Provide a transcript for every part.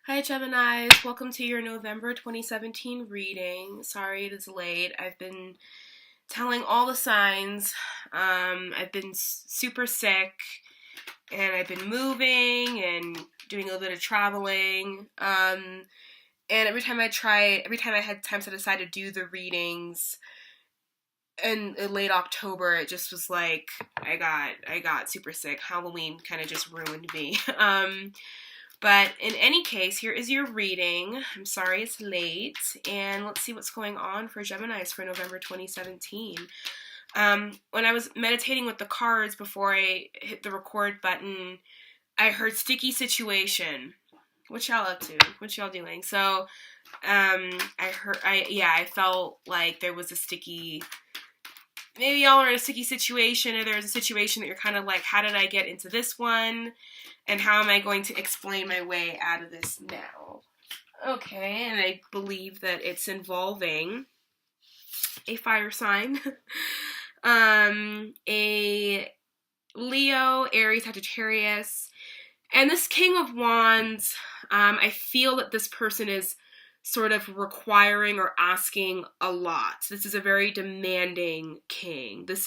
Hi Geminis, welcome to your November 2017 reading. Sorry it is late. I've been telling all the signs. I've been super sick and I've been moving and doing a little bit of traveling. And every time I had time to decide to do the readings in late October, it just was like I got super sick. Halloween kind of just ruined me. But in any case, here is your reading. I'm sorry it's late, and let's see what's going on for Geminis for November 2017. When I was meditating with the cards before I hit the record button, I heard sticky situation. What y'all up to? What y'all doing? So, I felt like there was a sticky, maybe y'all are in a sticky situation, or there's a situation that you're kind of like, how did I get into this one? And how am I going to explain my way out of this now? Okay, and I believe that it's involving a fire sign, a Leo, Aries, Sagittarius, and this King of Wands. I feel that this person is sort of requiring or asking a lot. This is a very demanding king. This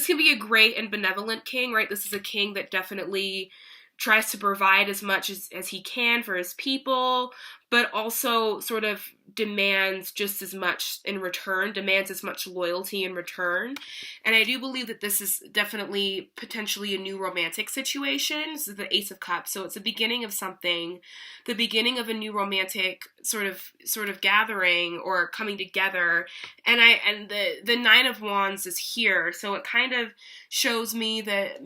can be a great and benevolent king, right? This is a king that definitely tries to provide as much as he can for his people, but also sort of demands just as much in return, demands as much loyalty in return. And I do believe that this is definitely potentially a new romantic situation. This is the Ace of Cups, so it's the beginning of something, the beginning of a new romantic sort of gathering or coming together. And the Nine of Wands is here, so it kind of shows me that,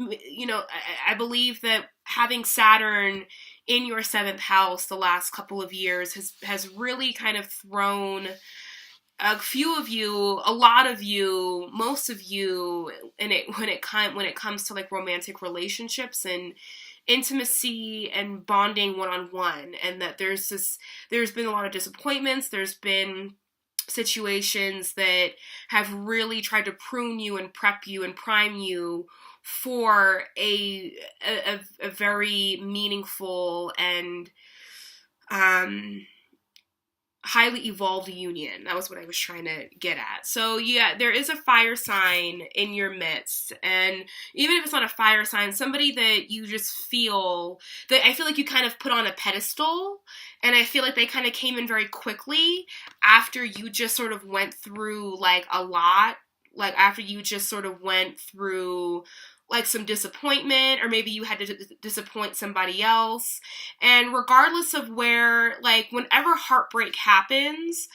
I believe that having Saturn in your 7th house the last couple of years has really kind of thrown a few of you, a lot of you, most of you, when it comes to like romantic relationships and intimacy and bonding one-on-one, and that there's been a lot of disappointments. There's been situations that have really tried to prune you and prep you and prime you for a very meaningful and highly evolved union. That was what I was trying to get at. So yeah, there is a fire sign in your midst, and even if it's not a fire sign, somebody that you just feel that I feel like you kind of put on a pedestal, and I feel like they kind of came in very quickly after you just sort of went through like a lot, like after you just sort of went through like some disappointment, or maybe you had to disappoint somebody else. And regardless of where, like whenever heartbreak happens,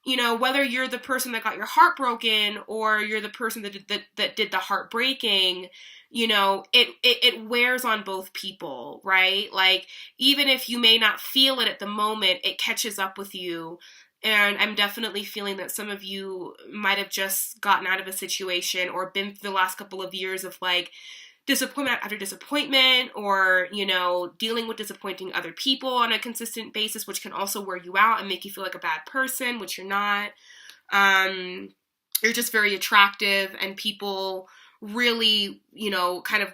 whether you're the person that got your heart broken or you're the person that did the heartbreaking, it wears on both people, right? Like, even if you may not feel it at the moment, it catches up with you. And I'm definitely feeling that some of you might have just gotten out of a situation or been through the last couple of years of like disappointment after disappointment, or, dealing with disappointing other people on a consistent basis, which can also wear you out and make you feel like a bad person, which you're not. You're just very attractive, and people really, kind of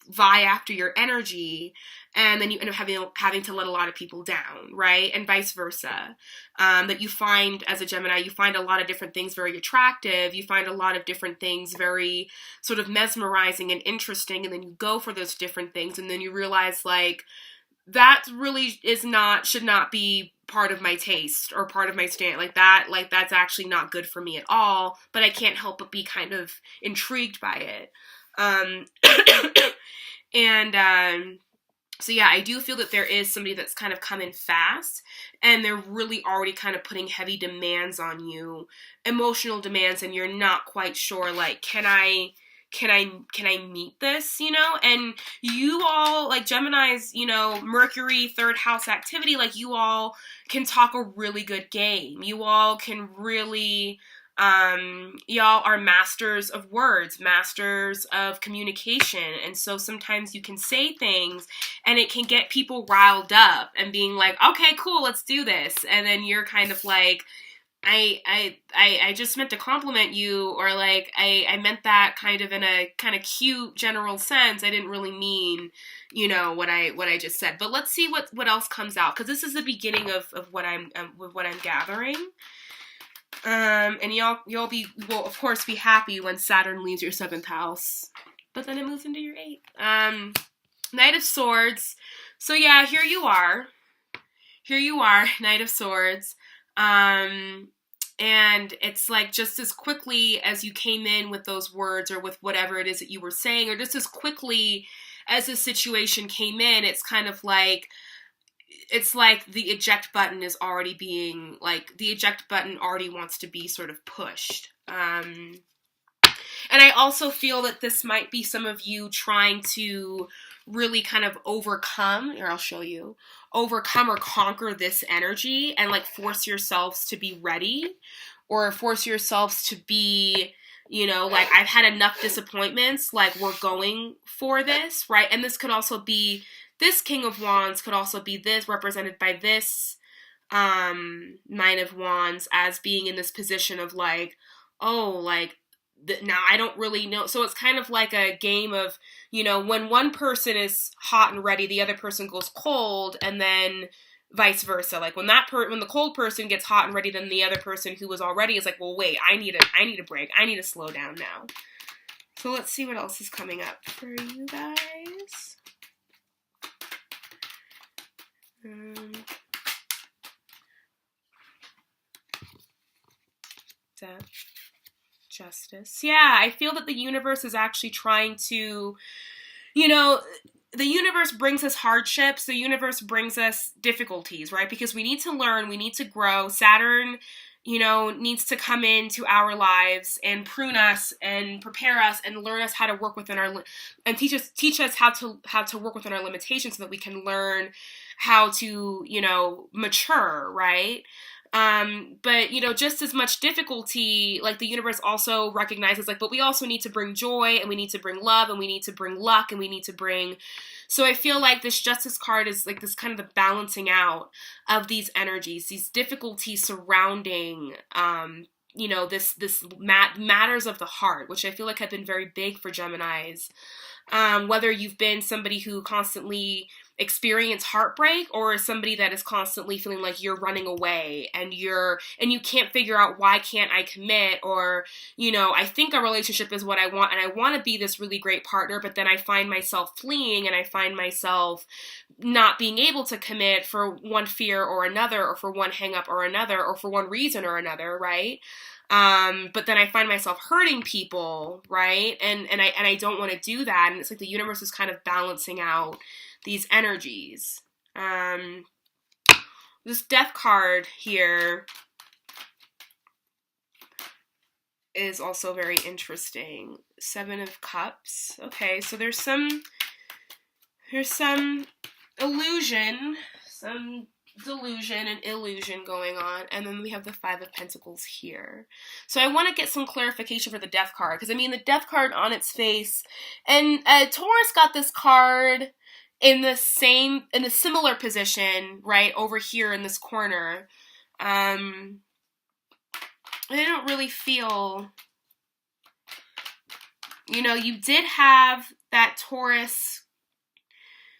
vie after your energy, and then you end up having to let a lot of people down, right? And vice versa. That you find, as a Gemini, you find a lot of different things very attractive. You find a lot of different things very sort of mesmerizing and interesting, and then you go for those different things, and then you realize like that really should not be part of my taste or part of my stand, like that's actually not good for me at all, but I can't help but be kind of intrigued by it. So yeah, I do feel that there is somebody that's kind of coming fast, and they're really already kind of putting heavy demands on you, emotional demands, and you're not quite sure, like, can I meet this, And you all, like Gemini's, Mercury, 3rd house activity, like you all can talk a really good game. You all can really, y'all are masters of words, masters of communication. And so sometimes you can say things and it can get people riled up and being like, okay, cool, let's do this. And then you're kind of like, I just meant to compliment you, or like I meant that kind of in a kind of cute general sense. I didn't really mean, what I just said. But let's see what else comes out, because this is the beginning of what I'm gathering. And y'all will of course be happy when Saturn leaves your 7th house, but then it moves into your 8th. Knight of Swords. So yeah, here you are, Knight of Swords. And it's like just as quickly as you came in with those words or with whatever it is that you were saying, or just as quickly as the situation came in, it's kind of like, it's like the eject button is already being, like, the eject button already wants to be sort of pushed. And I also feel that this might be some of you trying to really kind of overcome, or I'll show you, overcome or conquer this energy and like force yourselves to be ready, or force yourselves to be, like, I've had enough disappointments, like we're going for this, right? And this could also be, this King of Wands could also be this, represented by this Nine of Wands, as being in this position of like, oh, like, now I don't really know. So it's kind of like a game of, when one person is hot and ready, the other person goes cold, and then vice versa. Like when when the cold person gets hot and ready, then the other person who was already is like, well, wait, I need a break. I need to slow down now. So let's see what else is coming up for you guys. Death. Justice. Yeah, I feel that the universe is actually trying to, the universe brings us hardships, the universe brings us difficulties, right? Because we need to learn, we need to grow. Saturn, needs to come into our lives and prune us and prepare us and learn us how to work within our, and teach us how to work within our limitations, so that we can learn how to, mature, right? But, just as much difficulty, like the universe also recognizes, like, but we also need to bring joy, and we need to bring love, and we need to bring luck, and we need to bring, so I feel like this Justice card is like this kind of the balancing out of these energies, these difficulties surrounding, this matters of the heart, which I feel like have been very big for Geminis. Whether you've been somebody who constantly experience heartbreak, or somebody that is constantly feeling like you're running away and you can't figure out, why can't I commit, or I think a relationship is what I want, and I want to be this really great partner, but then I find myself fleeing, and I find myself not being able to commit for one fear or another, or for one hang up or another, or for one reason or another, right? But then I find myself hurting people, right? And I don't want to do that. And it's like the universe is kind of balancing out these energies. This Death card here is also very interesting. 7 of Cups. Okay, so there's some illusion, some delusion and illusion going on, and then we have the 5 of Pentacles here. So I want to get some clarification for the Death card, because the Death card on its face, and Taurus got this card in a similar position, right over here in this corner. I don't really feel, you did have that Taurus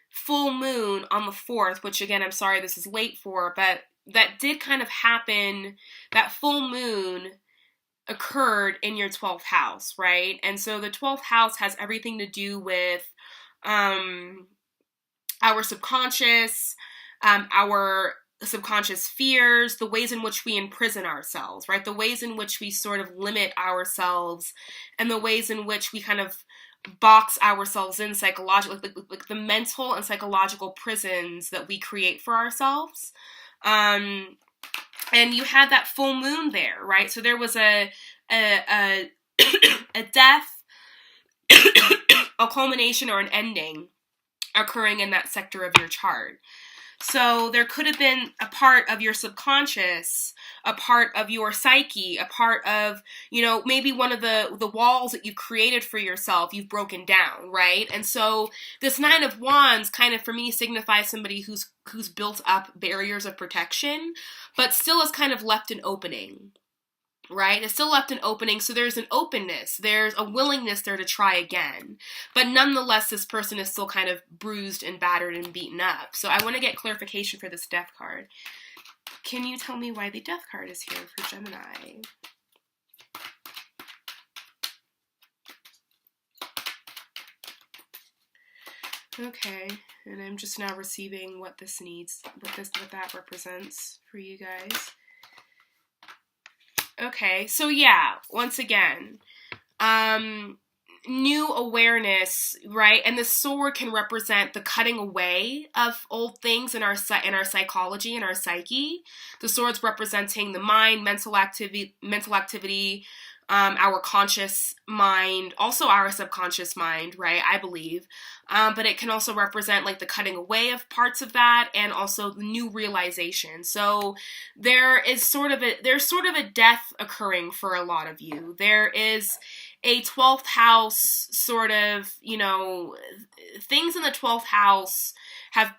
full moon on the 4th, which again, I'm sorry this is late for, but that did kind of happen. That full moon occurred in your 12th house, right? And so the 12th house has everything to do with our subconscious, our subconscious fears, the ways in which we imprison ourselves, right? The ways in which we sort of limit ourselves, and the ways in which we kind of box ourselves in psychologically, like the mental and psychological prisons that we create for ourselves. And you had that full moon there, right? So there was a death, a culmination or an ending occurring in that sector of your chart. So there could have been a part of your subconscious, a part of your psyche, a part of, maybe one of the walls that you've created for yourself, you've broken down, right? And so this 9 of Wands kind of, for me, signifies somebody who's built up barriers of protection, but still is kind of left an opening, right? It's still left an opening, so there's an openness. There's a willingness there to try again. But nonetheless, this person is still kind of bruised and battered and beaten up. So I want to get clarification for this Death card. Can you tell me why the Death card is here for Gemini? Okay, and I'm just now receiving what this needs, what that represents for you guys. Okay, so yeah, once again, new awareness, right? And the sword can represent the cutting away of old things in our psychology and our psyche. The sword's representing the mind, mental activity, our conscious mind, also our subconscious mind, right? I believe. But it can also represent like the cutting away of parts of that and also the new realization. So there's sort of a death occurring for a lot of you. There is a 12th house sort of, things in the 12th house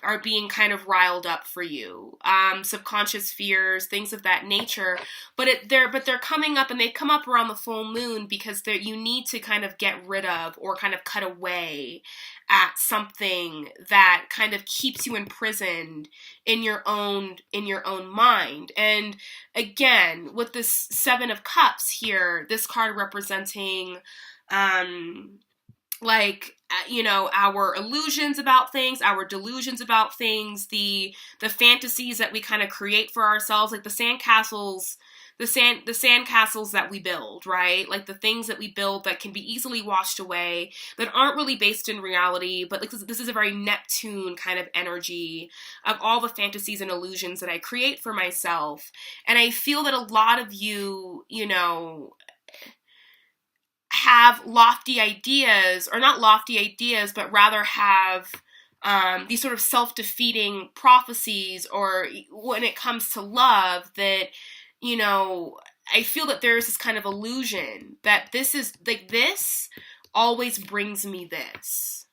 are being kind of riled up for you. Subconscious fears, things of that nature. But they're coming up, and they come up around the full moon because you need to kind of get rid of or kind of cut away at something that kind of keeps you imprisoned in your own mind. And again, with this Seven of Cups here, this card representing our illusions about things, our delusions about things, the fantasies that we kind of create for ourselves, like the sandcastles that we build, right? Like the things that we build that can be easily washed away, that aren't really based in reality, but like this is a very Neptune kind of energy of all the fantasies and illusions that I create for myself. And I feel that a lot of you, have lofty ideas, or not lofty ideas, but rather have these sort of self-defeating prophecies, or when it comes to love, that, I feel that there's this kind of illusion that this is, like, this always brings me this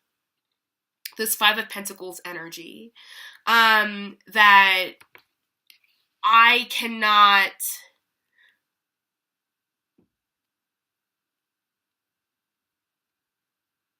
Five of Pentacles energy, that I cannot...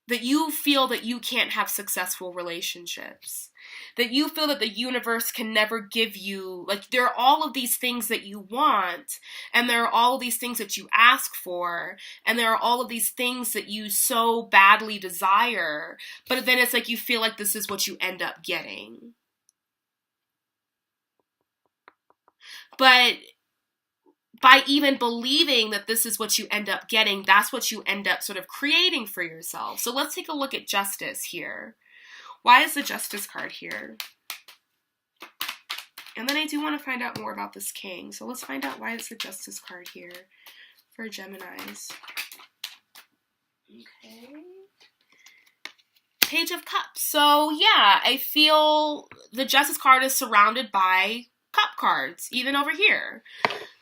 that you feel that you can't have successful relationships, that you feel that the universe can never give you, like, there are all of these things that you want, and there are all of these things that you ask for, and there are all of these things that you so badly desire, but then it's like you feel like this is what you end up getting. But by even believing that this is what you end up getting, that's what you end up sort of creating for yourself. So let's take a look at Justice here. Why is the Justice card here? And then I do want to find out more about this King. So let's find out why is the Justice card here for Geminis. Okay. Page of Cups. So yeah, I feel the Justice card is surrounded by cup cards, even over here.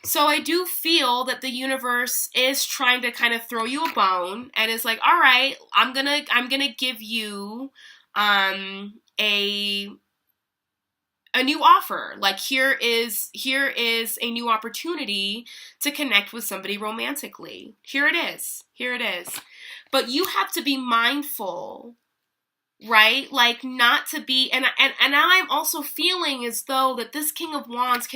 So I do feel that the universe is trying to kind of throw you a bone, and is like, all right, I'm gonna give you a new offer. Like, here is a new opportunity to connect with somebody romantically. Here it is. But you have to be mindful, right? Like, not to be, and now I'm also feeling as though that this King of Wands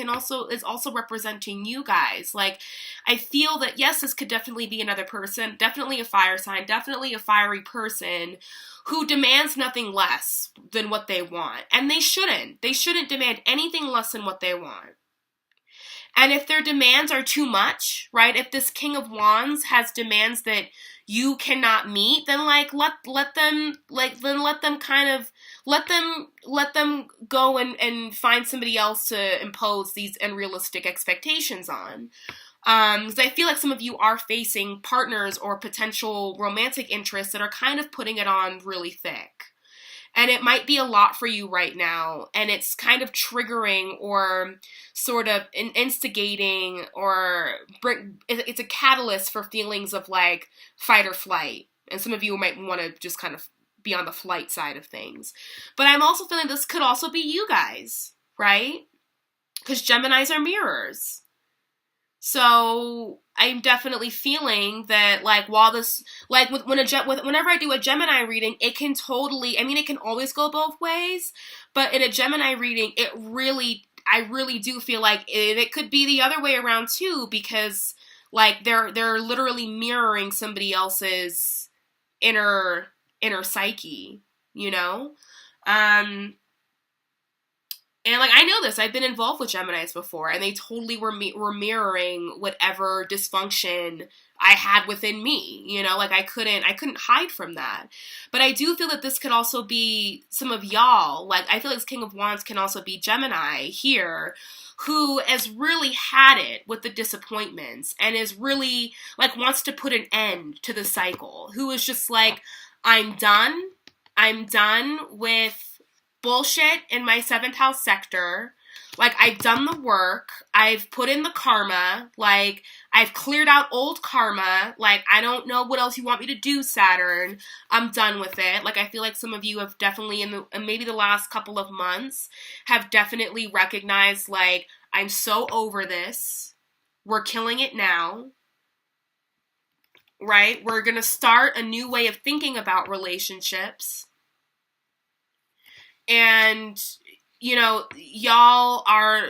is also representing you guys. Like, I feel that, yes, this could definitely be another person, definitely a fire sign, definitely a fiery person who demands nothing less than what they want. And they shouldn't demand anything less than what they want. And if their demands are too much, right? If this King of Wands has demands that you cannot meet, then like let them go and find somebody else to impose these unrealistic expectations on. Because I feel like some of you are facing partners or potential romantic interests that are kind of putting it on really thick. And it might be a lot for you right now, and it's kind of triggering or sort of instigating, or it's a catalyst for feelings of like fight or flight. And some of you might want to just kind of be on the flight side of things. But I'm also feeling this could also be you guys, right? Because Geminis are mirrors. So I'm definitely feeling that, like, while this, like, whenever I do a Gemini reading, it can totally, I mean, it can always go both ways, but in a Gemini reading, I really do feel like it could be the other way around too, because, like, they're literally mirroring somebody else's inner psyche, you know? Um, And like I know this, I've been involved with Geminis before, and they totally were mirroring whatever dysfunction I had within me. You know, like I couldn't hide from that. But I do feel that this could also be some of y'all. Like I feel like this King of Wands can also be Gemini here, who has really had it with the disappointments and is really like wants to put an end to the cycle. Who is just like, I'm done. I'm done with bullshit in my 7th house sector. Like, I've done the work. I've put in the karma. Like, I've cleared out old karma. Like, I don't know what else you want me to do, Saturn. I'm done with it. Like, I feel like some of you have definitely, in maybe the last couple of months, have definitely recognized, like, I'm so over this. We're killing it now. Right? We're gonna start a new way of thinking about relationships. And, you know, y'all are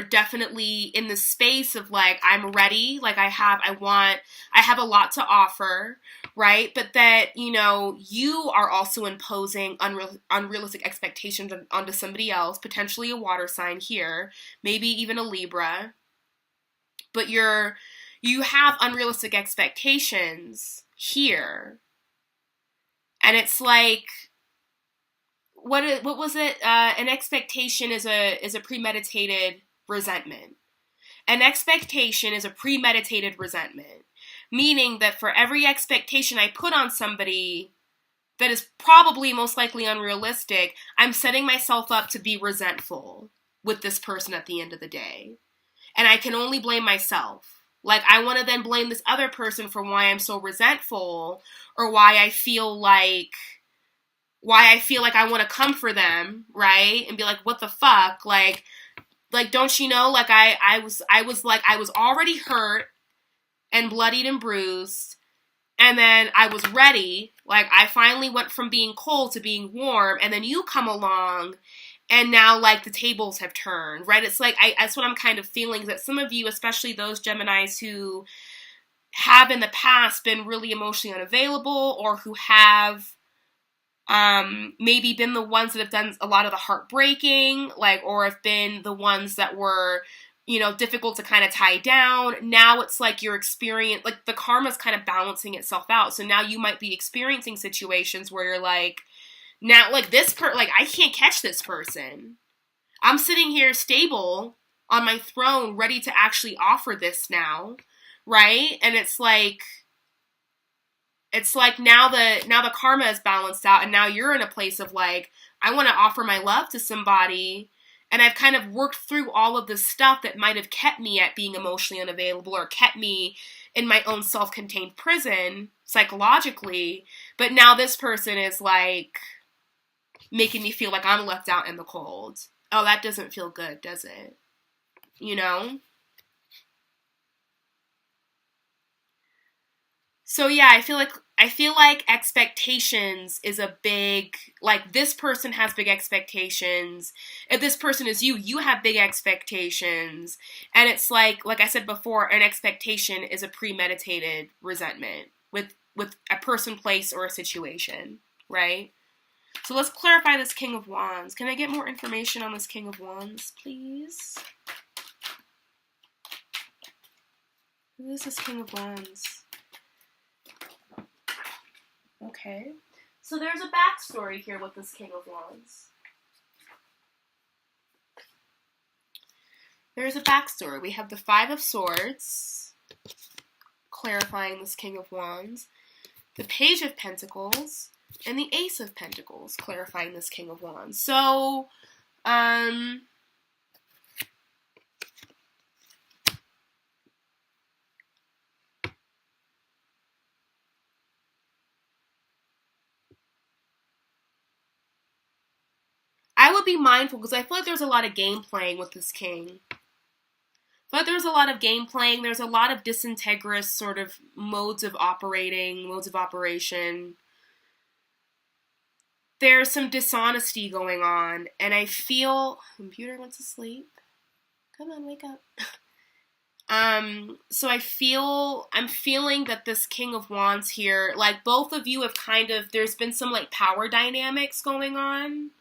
definitely in the space of like, I'm ready, like I have a lot to offer, right? But that, you know, you are also imposing unrealistic expectations onto somebody else, potentially a water sign here, maybe even a Libra. But you have unrealistic expectations here. And it's like, what was it? An expectation is a premeditated resentment. An expectation is a premeditated resentment, meaning that for every expectation I put on somebody that is probably most likely unrealistic, I'm setting myself up to be resentful with this person at the end of the day. And I can only blame myself. Like, I want to then blame this other person for why I'm so resentful, or why I feel like I want to come for them, right? And be like, what the fuck? Like, don't you know? Like, I was already hurt and bloodied and bruised. And then I was ready. Like, I finally went from being cold to being warm. And then you come along and now, like, the tables have turned, right? It's like, that's what I'm kind of feeling, that some of you, especially those Geminis who have in the past been really emotionally unavailable, or who have maybe been the ones that have done a lot of the heartbreaking, like, or have been the ones that were, you know, difficult to kind of tie down. Now it's like your experience, like the karma's kind of balancing itself out. So now you might be experiencing situations where you're like, now, like like I can't catch this person. I'm sitting here stable on my throne, ready to actually offer this now, right? And it's like now the karma is balanced out, and now you're in a place of like, I want to offer my love to somebody, and I've kind of worked through all of the stuff that might have kept me at being emotionally unavailable, or kept me in my own self-contained prison psychologically. But now this person is like making me feel like I'm left out in the cold. Oh, that doesn't feel good, does it? You know? So yeah, I feel like expectations is a big, like, this person has big expectations. If this person is you have big expectations. And it's like I said before, an expectation is a premeditated resentment with a person, place, or a situation, right? So let's clarify this King of Wands. Can I get more information on this King of Wands, please? Who is this King of Wands? Okay. So there's a backstory here with this King of Wands. There's a backstory. We have the Five of Swords, clarifying this King of Wands, the Page of Pentacles, and the Ace of Pentacles, clarifying this King of Wands. So, I would be mindful, because I feel like there's a lot of game playing with this king. But there's a lot of game playing. There's a lot of disintegrous sort of modes of operation. There's some dishonesty going on, and I feel computer went to sleep. Come on, wake up. So I'm feeling that this King of Wands here, like both of you have kind of, there's been some like power dynamics going on.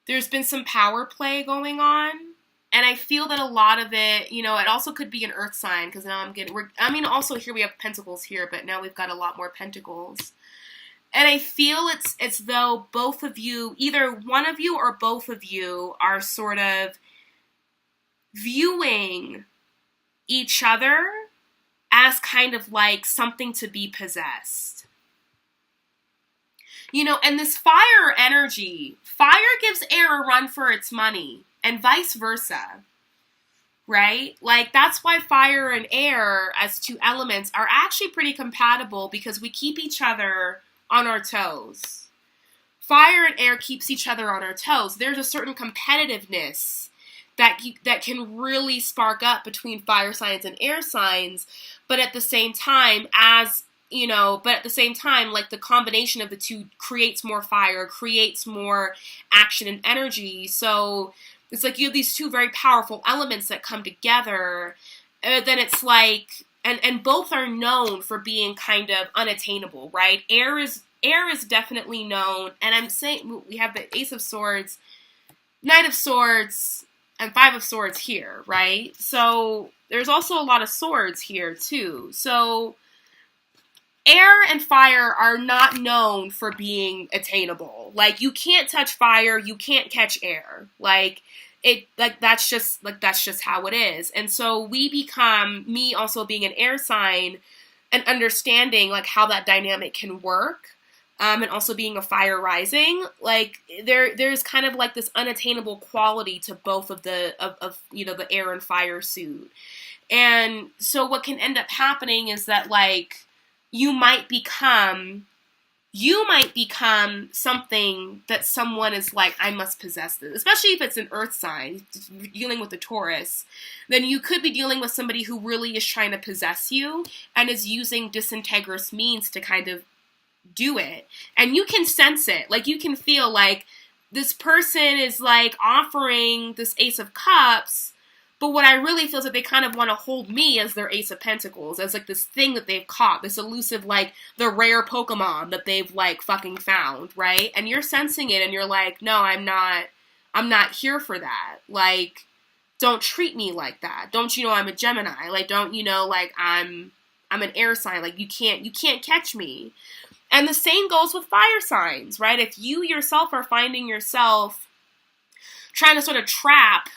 There's been some power play going on. And I feel that a lot of it, you know, it also could be an earth sign, because now also here we have pentacles here, but now we've got a lot more pentacles. And I feel it's though both of you, either one of you or both of you, are sort of viewing each other as kind of like something to be possessed. You know, and this fire energy, fire gives air a run for its money, and vice versa, right? Like, that's why fire and air as two elements are actually pretty compatible, because we keep each other on our toes. Fire and air keeps each other on our toes. There's a certain competitiveness that can really spark up between fire signs and air signs, but at the same time, like the combination of the two creates more fire, creates more action and energy. So it's like you have these two very powerful elements that come together. Then it's like, and both are known for being kind of unattainable, right? Air is definitely known, and I'm saying we have the Ace of Swords, Knight of Swords, and Five of Swords here, right? So there's also a lot of swords here too. So air and fire are not known for being attainable. Like, you can't touch fire, you can't catch air. That's just how it is. And so we become, me also being an air sign and understanding like how that dynamic can work, and also being a fire rising, like there's kind of like this unattainable quality to both of the the air and fire suit. And so what can end up happening is that like you might become something that someone is like, I must possess this. Especially if it's an earth sign, dealing with the Taurus, then you could be dealing with somebody who really is trying to possess you and is using disintegrous means to kind of do it. And you can sense it. Like, you can feel like this person is like offering this Ace of Cups, but what I really feel is that they kind of want to hold me as their Ace of Pentacles, as like this thing that they've caught, this elusive, like the rare Pokemon that they've like fucking found, right? And you're sensing it and you're like, no, I'm not here for that. Like, don't treat me like that. Don't you know I'm a Gemini? Like, don't you know, like I'm an air sign. Like, you can't catch me. And the same goes with fire signs, right? If you yourself are finding yourself trying to sort of trap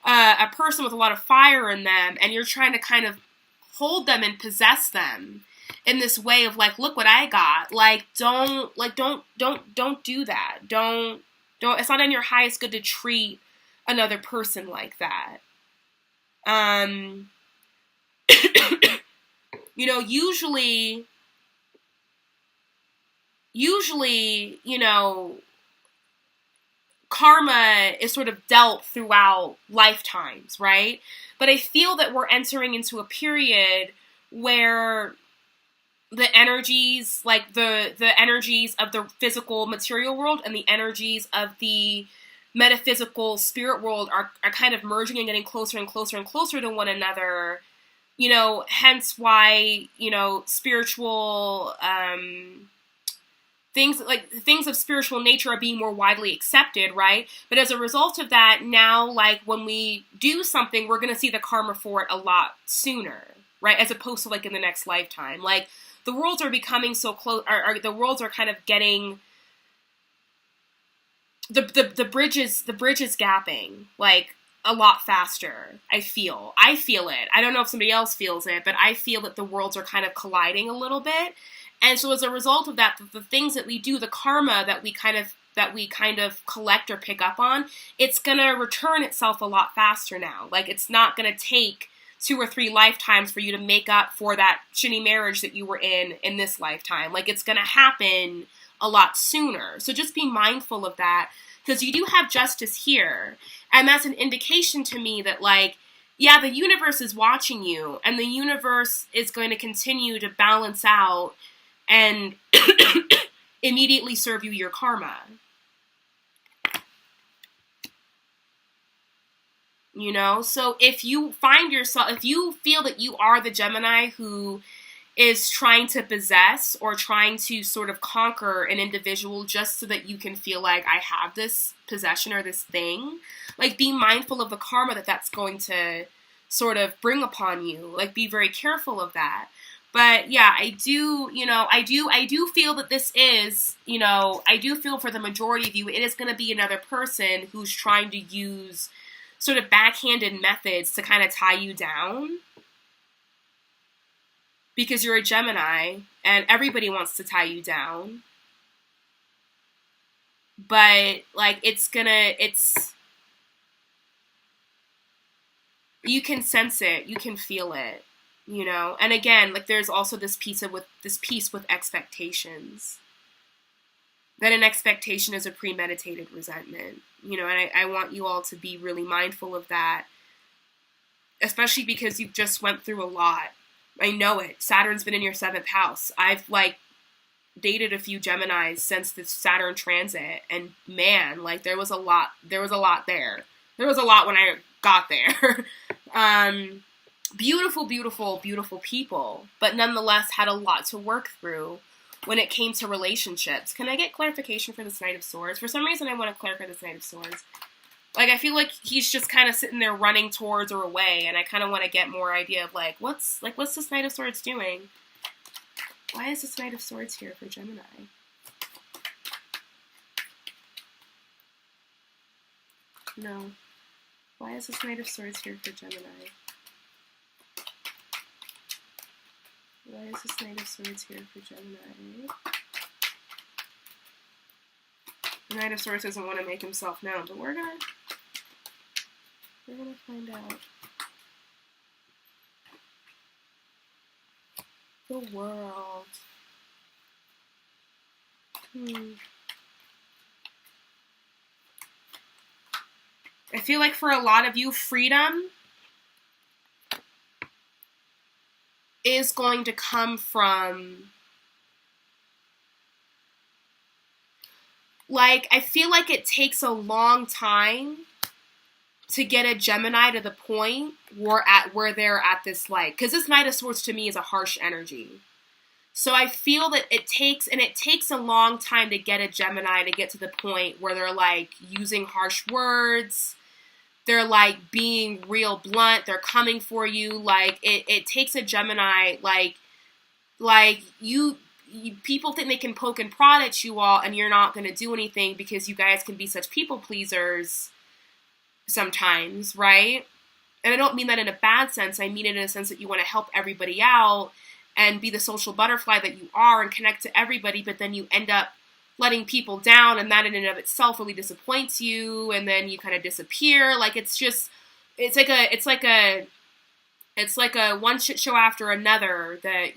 a person with a lot of fire in them, and you're trying to kind of hold them and possess them in this way of like, look what I got. Like, don't do that. Don't, it's not in your highest good to treat another person like that. Usually, karma is sort of dealt throughout lifetimes, right? But I feel that we're entering into a period where the energies, like the energies of the physical material world and the energies of the metaphysical spirit world are kind of merging and getting closer and closer and closer to one another. Hence why, spiritual, things of spiritual nature are being more widely accepted, right? But as a result of that, now, like, when we do something, we're going to see the karma for it a lot sooner, right? As opposed to, like, in the next lifetime. Like, the worlds are becoming so close, the worlds are kind of getting, the bridge is gapping, like, a lot faster. I feel it. I don't know if somebody else feels it, but I feel that the worlds are kind of colliding a little bit. And so as a result of that, the things that we do, the karma that we kind of collect or pick up on, it's going to return itself a lot faster now. Like, it's not going to take 2 or 3 lifetimes for you to make up for that shitty marriage that you were in this lifetime. Like, it's going to happen a lot sooner. So just be mindful of that, because you do have justice here. And that's an indication to me that, like, yeah, the universe is watching you, and the universe is going to continue to balance out and immediately serve you your karma. You know? So if you find yourself, if you feel that you are the Gemini who is trying to possess or trying to sort of conquer an individual just so that you can feel like I have this possession or this thing, like be mindful of the karma that that's going to sort of bring upon you. Like be very careful of that. But yeah, I do feel that this is, I do feel for the majority of you, it is going to be another person who's trying to use sort of backhanded methods to kind of tie you down. Because you're a Gemini, and everybody wants to tie you down. But, like, you can sense it, you can feel it, And again, like, there's also this piece with expectations. That an expectation is a premeditated resentment, and I want you all to be really mindful of that. Especially because you've just went through a lot. I know it. Saturn's been in your 7th house. I've, dated a few Geminis since the Saturn transit, and man, there was a lot there. There was a lot when I got there. Beautiful, beautiful, beautiful people, but nonetheless had a lot to work through when it came to relationships. Can I get clarification for this Knight of Swords? For some reason, I want to clarify this Knight of Swords. I feel like he's just kind of sitting there running towards or away, and I kind of want to get more idea of, what's this Knight of Swords doing? Why is this Knight of Swords here for Gemini? No. Why is this Knight of Swords here for Gemini? Why is this Knight of Swords here for Gemini? The Knight of Swords doesn't want to make himself known, but we're gonna find out. The World. I feel like for a lot of you, freedom is going to come from, I feel like it takes a long time to get a Gemini to the point where they're at this, because this Knight of Swords to me is a harsh energy. So I feel that it takes a long time to get a Gemini to get to the point where they're, using harsh words. They're, being real blunt. They're coming for you. It takes a Gemini, people think they can poke and prod at you all, and you're not going to do anything because you guys can be such people pleasers sometimes, right? And I don't mean that in a bad sense. I mean it in a sense that you want to help everybody out and be the social butterfly that you are and connect to everybody, but then you end up letting people down, and that in and of itself really disappoints you, and then you kind of disappear. It's like a one shit show after another that,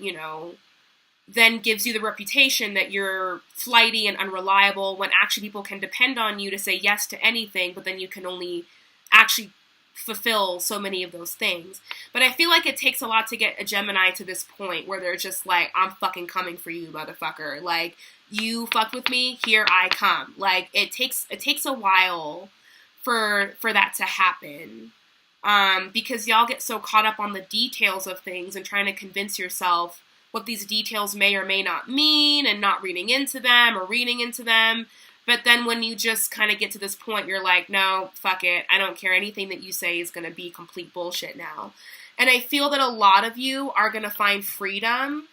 then gives you the reputation that you're flighty and unreliable, when actually people can depend on you to say yes to anything, but then you can only actually fulfill so many of those things. But I feel like it takes a lot to get a Gemini to this point where they're just I'm fucking coming for you, motherfucker. You fucked with me, here I come. It takes a while for that to happen. Because y'all get so caught up on the details of things and trying to convince yourself what these details may or may not mean, and not reading into them or reading into them. But then when you just kind of get to this point, you're like, no, fuck it. I don't care. Anything that you say is going to be complete bullshit now. And I feel that a lot of you are going to find freedom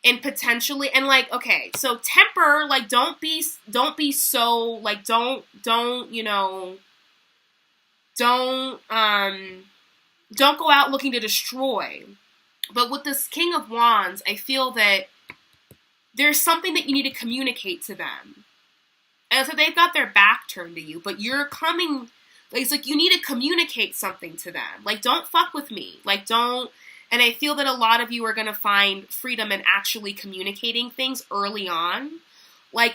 in potentially, and okay, so temper, don't be so, don't go out looking to destroy. But with this King of Wands, I feel that there's something that you need to communicate to them. And so they've got their back turned to you, but you're coming, it's you need to communicate something to them. Don't fuck with me. Don't, and I feel that a lot of you are going to find freedom in actually communicating things early on.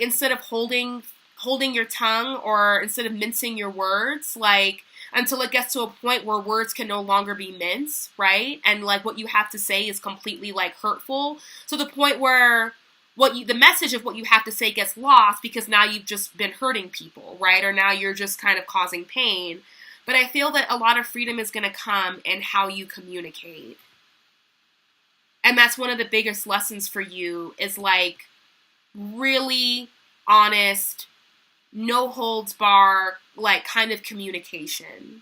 Instead of holding your tongue, or instead of mincing your words, until it gets to a point where words can no longer be minced, right? And like what you have to say is completely like hurtful. So the point where the message of what you have to say gets lost because now you've just been hurting people, right? Or now you're just kind of causing pain. But I feel that a lot of freedom is going to come in how you communicate. And that's one of the biggest lessons for you is like really honest, no holds bar, like kind of communication.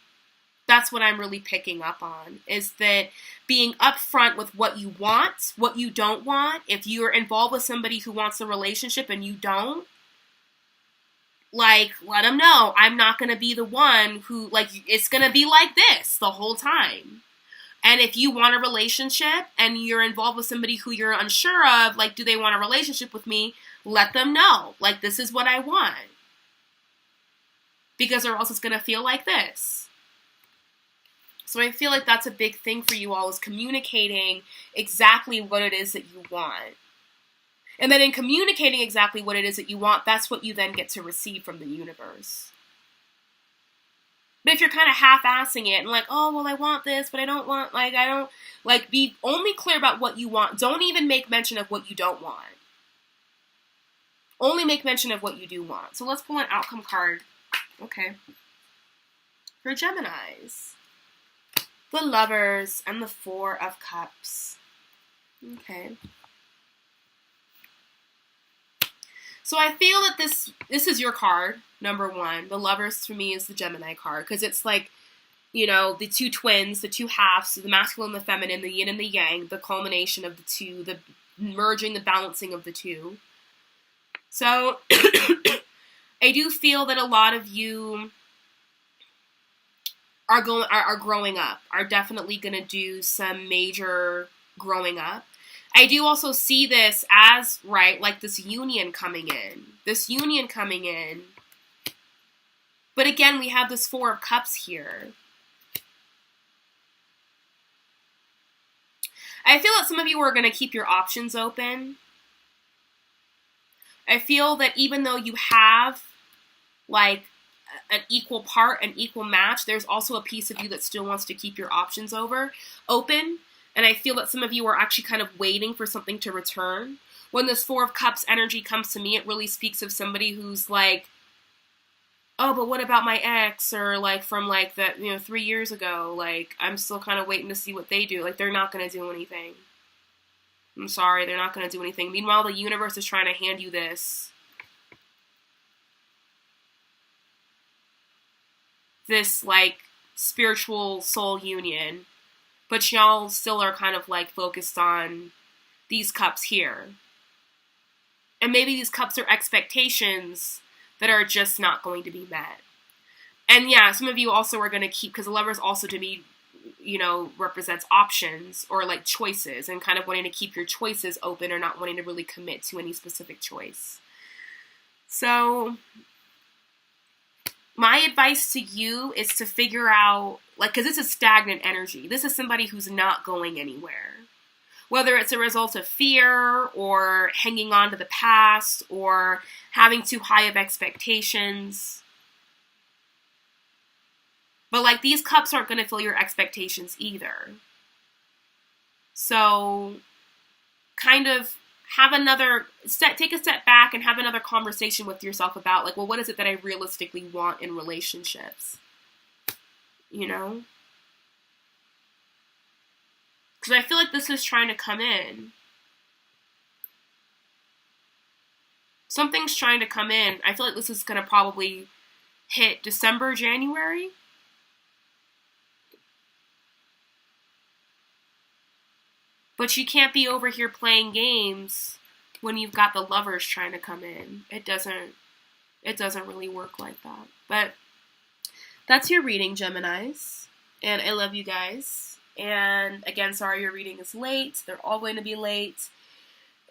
That's what I'm really picking up on, is that being upfront with what you want, what you don't want. If you're involved with somebody who wants a relationship and you don't, like, let them know, I'm not going to be the one who, like, it's going to be like this the whole time. And if you want a relationship and you're involved with somebody who you're unsure of, like, do they want a relationship with me? Let them know, like, this is what I want. Because or else it's going to feel like this. So I feel like that's a big thing for you all, is communicating exactly what it is that you want. And then in communicating exactly what it is that you want, that's what you then get to receive from the universe. But if you're kind of half-assing it and like, oh, well, I want this, but I don't want, like, I don't, like, be only clear about what you want. Don't even make mention of what you don't want. Only make mention of what you do want. So let's pull an outcome card. Okay. For Geminis. The Lovers and the Four of Cups. Okay. So I feel that this is your card, number one. The Lovers, for me, is the Gemini card. Because it's like, you know, the two twins, the two halves, the masculine and the feminine, the yin and the yang, the culmination of the two, the merging, the balancing of the two. So I do feel that a lot of you are growing up, are definitely going to do some major growing up. I do also see this as, right, like this union coming in. But again, we have this Four of Cups here. I feel that some of you are going to keep your options open. I feel that even though you have, like, an equal part, an equal match, there's also a piece of you that still wants to keep your options open. And I feel that some of you are actually kind of waiting for something to return. When this Four of Cups energy comes to me, it really speaks of somebody who's like, oh, but what about my ex? Or like from like that, 3 years ago, like I'm still kind of waiting to see what they do. Like they're not going to do anything. I'm sorry, they're not going to do anything. Meanwhile, the universe is trying to hand you this like spiritual soul union. But y'all still are kind of like focused on these cups here. And maybe these cups are expectations that are just not going to be met. And yeah, some of you also are going to keep, because the Lovers also to me, represents options or like choices, and kind of wanting to keep your choices open or not wanting to really commit to any specific choice. So my advice to you is to figure out, like, because this is stagnant energy. This is somebody who's not going anywhere. Whether it's a result of fear or hanging on to the past or having too high of expectations. But, like, these cups aren't going to fill your expectations either. So, kind of take a step back and have another conversation with yourself about, like, well, what is it that I realistically want in relationships? Because I feel like this is trying to come in. Something's trying to come in. I feel like this is going to probably hit December, January. But you can't be over here playing games when you've got the Lovers trying to come in. It doesn't really work like that. But that's your reading, Geminis. And I love you guys. And again, sorry your reading is late. They're all going to be late.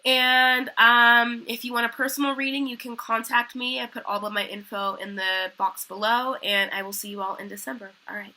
And if you want a personal reading, you can contact me. I put all of my info in the box below. And I will see you all in December. All right.